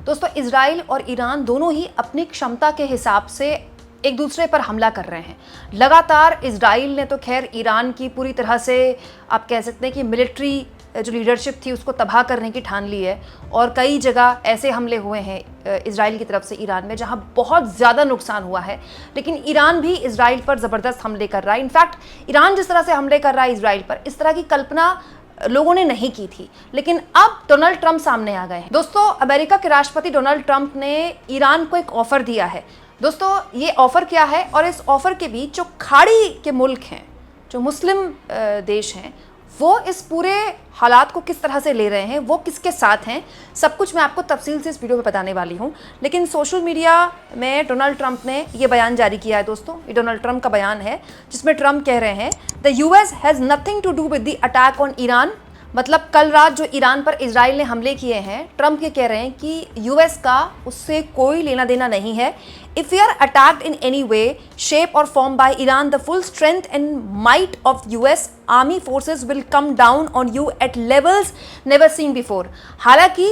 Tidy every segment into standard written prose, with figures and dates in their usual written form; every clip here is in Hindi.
दोस्तों, इजराइल और ईरान दोनों ही अपनी क्षमता के हिसाब से एक दूसरे पर हमला कर रहे हैं। लगातार इजराइल ने तो खैर ईरान की पूरी तरह से आप कह सकते हैं कि मिलिट्री जो लीडरशिप थी उसको तबाह करने की ठान ली है, और कई जगह ऐसे हमले हुए हैं इजराइल की तरफ से ईरान में जहां बहुत ज़्यादा नुकसान हुआ है। लेकिन ईरान भी इजराइल पर ज़बरदस्त हमले कर रहा है। इनफैक्ट ईरान जिस तरह से हमले कर रहा है इजराइल पर, इस तरह की कल्पना लोगों ने नहीं की थी। लेकिन अब डोनाल्ड ट्रंप सामने आ गए हैं। दोस्तों, अमेरिका के राष्ट्रपति डोनाल्ड ट्रंप ने ईरान को एक ऑफर दिया है। दोस्तों, ये ऑफर क्या है, और इस ऑफर के बीच जो खाड़ी के मुल्क हैं, जो मुस्लिम देश हैं, वो इस पूरे हालात को किस तरह से ले रहे हैं, वो किसके साथ हैं, सब कुछ मैं आपको तफसील से इस वीडियो में बताने वाली हूँ। लेकिन सोशल मीडिया में डोनाल्ड ट्रंप ने ये बयान जारी किया है। दोस्तों, ये डोनाल्ड ट्रंप का बयान है जिसमें ट्रंप कह रहे हैं the US has nothing to do with the attack on Iran. मतलब कल रात जो ईरान पर इजराइल ने हमले किए हैं, ट्रंप ये कह रहे हैं कि यूएस का उससे कोई लेना देना नहीं है। If you are attacked in any way, shape और form by Iran, the full strength and might of US army forces will come down on you at levels never seen before. हालांकि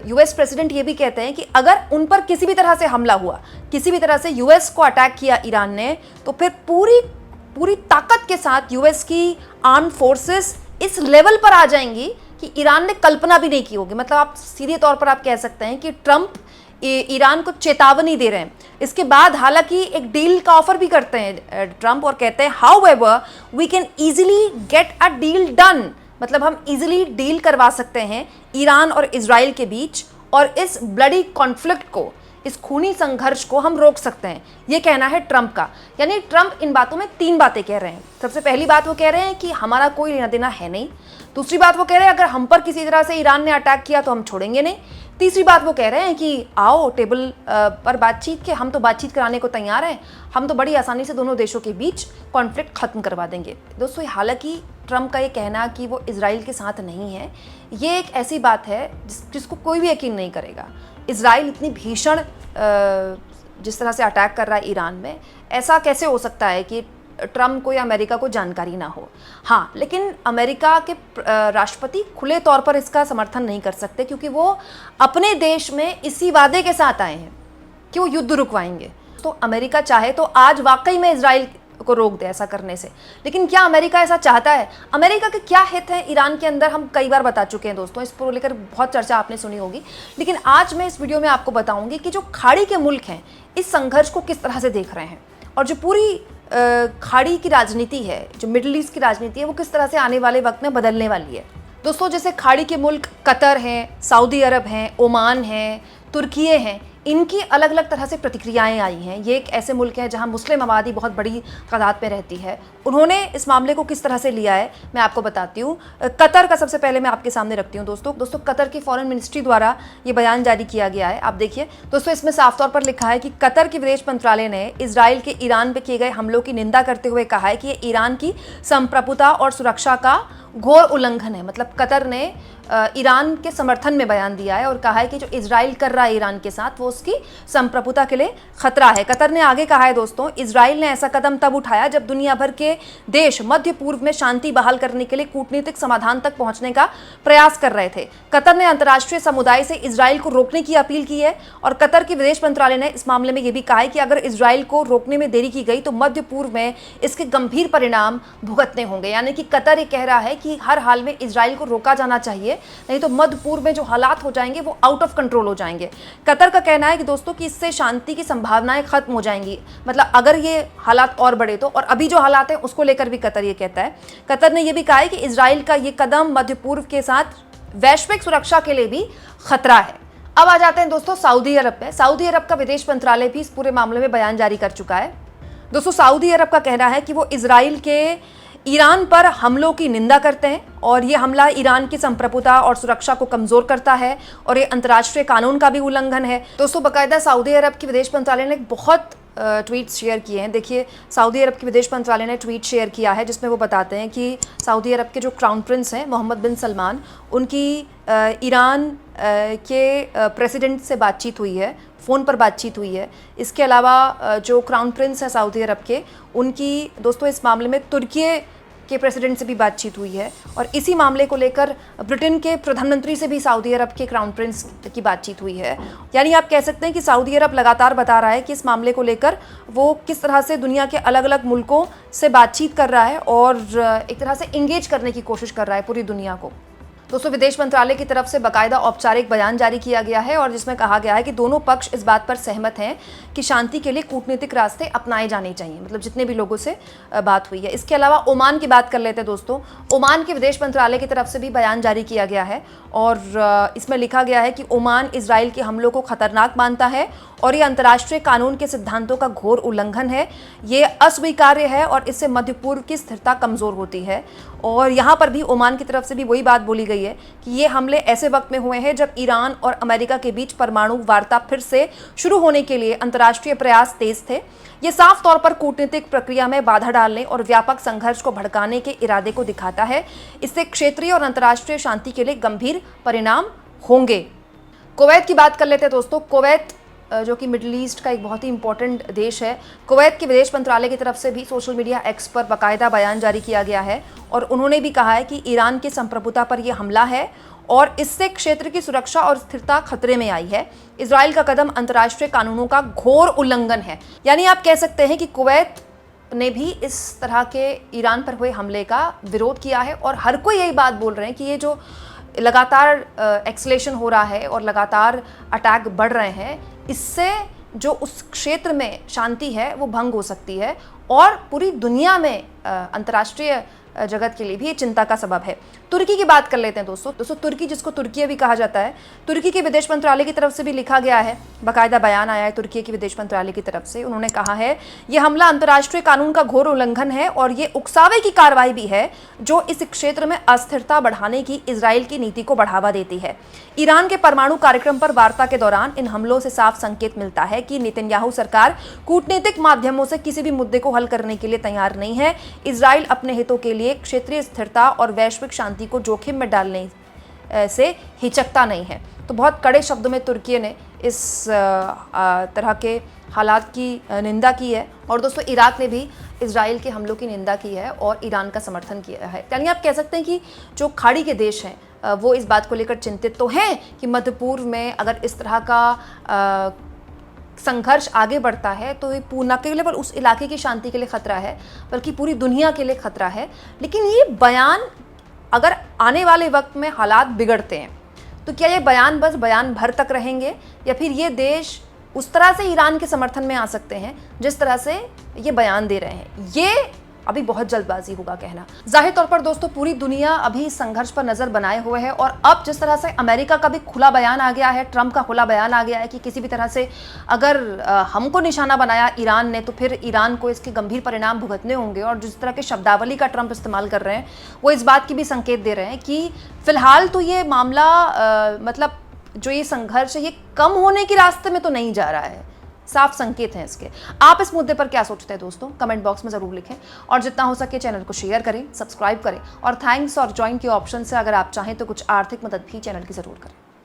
यूएस प्रेसिडेंट ये भी कहते हैं कि अगर उन पर किसी भी तरह से हमला हुआ, किसी भी तरह से यूएस को अटैक किया ईरान ने, तो फिर पूरी ताकत के साथ यूएस की आर्म फोर्सेस इस लेवल पर आ जाएंगी कि ईरान ने कल्पना भी नहीं की होगी। मतलब आप सीधे तौर पर आप कह सकते हैं कि ट्रंप ईरान को चेतावनी दे रहे हैं। इसके बाद हालांकि एक डील का ऑफर भी करते हैं ट्रंप, और कहते हैं however we can easily get a deal done. मतलब हम इजीली डील करवा सकते हैं ईरान और इजराइल के बीच, और इस ब्लडी कॉन्फ्लिक्ट को, इस खूनी संघर्ष को हम रोक सकते हैं। ये कहना है ट्रंप का। यानी ट्रंप इन बातों में 3 बातें कह रहे हैं। सबसे पहली बात वो कह रहे हैं कि हमारा कोई लेना देना है नहीं। दूसरी बात वो कह रहे हैं अगर हम पर किसी तरह से ईरान ने अटैक किया तो हम छोड़ेंगे नहीं। तीसरी बात वो कह रहे हैं कि आओ टेबल पर बातचीत के, हम तो बातचीत कराने को तैयार हैं, हम तो बड़ी आसानी से दोनों देशों के बीच कॉन्फ्लिक्ट खत्म करवा देंगे। दोस्तों, हालांकि ट्रंप का ये कहना कि वो इजराइल के साथ नहीं है, ये एक ऐसी बात है जिसको कोई भी यकीन नहीं करेगा। इजराइल इतनी भीषण जिस तरह से अटैक कर रहा है ईरान में, ऐसा कैसे हो सकता है कि ट्रंप को या अमेरिका को जानकारी ना हो। हाँ, लेकिन अमेरिका के राष्ट्रपति खुले तौर पर इसका समर्थन नहीं कर सकते, क्योंकि वो अपने देश में इसी वादे के साथ आए हैं कि वो युद्ध रुकवाएंगे। तो अमेरिका चाहे तो आज वाकई में इजराइल को रोक दे ऐसा करने से। लेकिन क्या अमेरिका ऐसा चाहता है? अमेरिका के क्या हित हैं ईरान के अंदर, हम कई बार बता चुके हैं दोस्तों, इस पर लेकर बहुत चर्चा आपने सुनी होगी। लेकिन आज मैं इस वीडियो में आपको बताऊंगी कि जो खाड़ी के मुल्क हैं इस संघर्ष को किस तरह से देख रहे हैं, और जो पूरी खाड़ी की राजनीति है, जो मिडिल ईस्ट की राजनीति है, वो किस तरह से आने वाले वक्त में बदलने वाली है। दोस्तों, जैसे खाड़ी के मुल्क कतर हैं, सऊदी अरब हैं, ओमान हैं, तुर्की हैं, इनकी अलग अलग तरह से प्रतिक्रियाएं आई हैं। ये एक ऐसे मुल्क हैं जहां मुस्लिम आबादी बहुत बड़ी तादाद में रहती है। उन्होंने इस मामले को किस तरह से लिया है मैं आपको बताती हूँ। कतर का सबसे पहले मैं आपके सामने रखती हूँ। दोस्तों, कतर की फॉरेन मिनिस्ट्री द्वारा ये बयान जारी किया गया है। आप देखिए दोस्तों, इसमें साफ तौर पर लिखा है कि कतर के विदेश मंत्रालय ने इजराइल के ईरान पर किए गए हमलों की निंदा करते हुए कहा है कि ये ईरान की संप्रभुता और सुरक्षा का घोर उल्लंघन है। मतलब कतर ने ईरान के समर्थन में बयान दिया है और कहा है कि जो इजराइल कर रहा है ईरान के साथ, वो उसकी संप्रभुता के लिए खतरा है। कतर ने आगे कहा है दोस्तों, इजराइल ने ऐसा कदम तब उठाया जब दुनिया भर के देश मध्य पूर्व में शांति बहाल करने के लिए कूटनीतिक समाधान तक पहुंचने का प्रयास कर रहे थे। कतर ने अंतर्राष्ट्रीय समुदाय से इजराइल को रोकने की अपील की है, और कतर के विदेश मंत्रालय ने इस मामले में यह भी कहा है कि अगर इजराइल को रोकने में देरी की गई तो मध्य पूर्व में इसके गंभीर परिणाम भुगतने होंगे। यानी कि कतर ये कह रहा है कि हर हाल में इजराइल को रोका जाना चाहिए, नहीं तो मध्य पूर्व में जो हालात हो जाएंगे वो आउट ऑफ कंट्रोल हो जाएंगे। कतर का कहना है कि दोस्तों कि इससे शांति की संभावनाएं खत्म हो जाएंगी। मतलब अगर ये हालात और बढ़े तो, और अभी जो हालात हैं उसको लेकर भी कतर ये कहता है। कतर ने यह भी कहा है कि इजराइल का ये कदम मध्य पूर्व के साथ वैश्विक सुरक्षा के लिए भी खतरा है। अब आ जाते हैं दोस्तों सऊदी अरब पे। सऊदी अरब का विदेश मंत्रालय भी इस पूरे मामले में बयान जारी कर चुका है। दोस्तों, सऊदी अरब का कहना है कि वो इजराइल के ईरान पर हमलों की निंदा करते हैं, और ये हमला ईरान की संप्रभुता और सुरक्षा को कमजोर करता है, और ये अंतर्राष्ट्रीय कानून का भी उल्लंघन है। दोस्तों, बाकायदा सऊदी अरब के विदेश मंत्रालय ने बहुत ट्वीट्स शेयर किए हैं। देखिए, सऊदी अरब के विदेश मंत्रालय ने ट्वीट शेयर किया है जिसमें वो बताते हैं कि सऊदी अरब के जो क्राउन प्रिंस हैं मोहम्मद बिन सलमान, उनकी ईरान के प्रेसिडेंट से बातचीत हुई है, फ़ोन पर बातचीत हुई है। इसके अलावा जो क्राउन प्रिंस हैं सऊदी अरब के, उनकी दोस्तों इस मामले में तुर्की के प्रेसिडेंट से भी बातचीत हुई है और इसी मामले को लेकर ब्रिटेन के प्रधानमंत्री से भी सऊदी अरब के क्राउन प्रिंस की बातचीत हुई है। यानी आप कह सकते हैं कि सऊदी अरब लगातार बता रहा है कि इस मामले को लेकर वो किस तरह से दुनिया के अलग अलग मुल्कों से बातचीत कर रहा है और एक तरह से इंगेज करने की कोशिश कर रहा है पूरी दुनिया को। दोस्तों, विदेश मंत्रालय की तरफ से बाकायदा औपचारिक बयान जारी किया गया है और जिसमें कहा गया है कि दोनों पक्ष इस बात पर सहमत हैं कि शांति के लिए कूटनीतिक रास्ते अपनाए जाने चाहिए, मतलब जितने भी लोगों से बात हुई है। इसके अलावा ओमान की बात कर लेते हैं दोस्तों। ओमान के विदेश मंत्रालय की तरफ से भी बयान जारी किया गया है और इसमें लिखा गया है कि ओमान इजराइल के हमलों को खतरनाक मानता है और ये अंतर्राष्ट्रीय कानून के सिद्धांतों का घोर उल्लंघन है, ये अस्वीकार्य है और इससे मध्य पूर्व की स्थिरता कमज़ोर होती है। और यहाँ पर भी ओमान की तरफ से भी वही बात बोली गई है कि ये हमले ऐसे वक्त में हुए हैं जब ईरान और अमेरिका के बीच परमाणु वार्ता फिर से शुरू होने के लिए अंतर्राष्ट्रीय प्रयास तेज थे। ये साफ तौर पर कूटनीतिक प्रक्रिया में बाधा डालने और व्यापक संघर्ष को भड़काने के इरादे को दिखाता है। इससे क्षेत्रीय और अंतर्राष्ट्रीय शांति के लिए गंभीर परिणाम होंगे। कुवैत की बात कर लेते हैं दोस्तों। कुवैत जो कि मिडिल ईस्ट का एक बहुत ही इंपॉर्टेंट देश है। कुवैत के विदेश मंत्रालय की तरफ से भी सोशल मीडिया एक्स पर बाकायदा बयान जारी किया गया है और उन्होंने भी कहा है कि ईरान की संप्रभुता पर यह हमला है और इससे क्षेत्र की सुरक्षा और स्थिरता खतरे में आई है। इजराइल का कदम अंतर्राष्ट्रीय कानूनों का घोर उल्लंघन है। यानी आप कह सकते हैं कि कुवैत ने भी इस तरह के ईरान पर हुए हमले का विरोध किया है और हर कोई यही बात बोल रहे हैं कि ये जो लगातार एक्सलेशन हो रहा है और लगातार अटैक बढ़ रहे हैं, इससे जो उस क्षेत्र में शांति है वो भंग हो सकती है और पूरी दुनिया में अंतर्राष्ट्रीय जगत के लिए भी ये चिंता का सबब है। तुर्की की बात कर लेते हैं दोस्तों। तुर्की, जिसको तुर्की भी कहा जाता है, तुर्की के विदेश मंत्रालय की तरफ से भी लिखा गया है, बाकायदा बयान आया है तुर्की के विदेश मंत्रालय की तरफ से। उन्होंने कहा है ये हमला अंतर्राष्ट्रीय कानून का घोर उल्लंघन है और ये उकसावे की कार्रवाई भी है जो इस क्षेत्र में अस्थिरता बढ़ाने की इजराइल की नीति को बढ़ावा देती है। ईरान के परमाणु कार्यक्रम पर वार्ता के दौरान इन हमलों से साफ संकेत मिलता है कि नेतन्याहू सरकार कूटनीतिक माध्यमों से किसी भी मुद्दे को हल करने के लिए तैयार नहीं है। इजराइल अपने हितों के लिए क्षेत्रीय स्थिरता और वैश्विक शांति को जोखिम में डालने से हिचकता नहीं है। तो बहुत कड़े शब्दों में तुर्की ने इस तरह के हालात की निंदा की है और दोस्तों इराक ने भी इजराइल के हमलों की निंदा की है और ईरान का समर्थन किया है। यानी आप कह सकते हैं कि जो खाड़ी के देश हैं वो इस बात को लेकर चिंतित तो हैं कि मध्य पूर्व में अगर इस तरह का संघर्ष आगे बढ़ता है तो ये न केवल उस इलाके की शांति के लिए खतरा है बल्कि पूरी दुनिया के लिए खतरा है। लेकिन ये बयान, अगर आने वाले वक्त में हालात बिगड़ते हैं तो क्या ये बयान बस बयान भर तक रहेंगे या फिर ये देश उस तरह से ईरान के समर्थन में आ सकते हैं जिस तरह से ये बयान दे रहे हैं? ये अभी बहुत जल्दबाजी होगा कहना। जाहिर तौर पर दोस्तों पूरी दुनिया अभी संघर्ष पर नजर बनाए हुए है और अब जिस तरह से अमेरिका का भी खुला बयान आ गया है, ट्रंप का खुला बयान आ गया है कि किसी भी तरह से अगर हमको निशाना बनाया ईरान ने तो फिर ईरान को इसके गंभीर परिणाम भुगतने होंगे। और जिस तरह के शब्दावली का ट्रंप इस्तेमाल कर रहे हैं वो इस बात की भी संकेत दे रहे हैं कि फिलहाल तो ये मामला मतलब जो ये संघर्ष है ये कम होने के रास्ते में तो नहीं जा रहा है। साफ संकेत हैं इसके। आप इस मुद्दे पर क्या सोचते हैं दोस्तों? कमेंट बॉक्स में ज़रूर लिखें और जितना हो सके चैनल को शेयर करें, सब्सक्राइब करें और थैंक्स और ज्वाइन के ऑप्शन से अगर आप चाहें तो कुछ आर्थिक मदद भी चैनल की ज़रूर करें।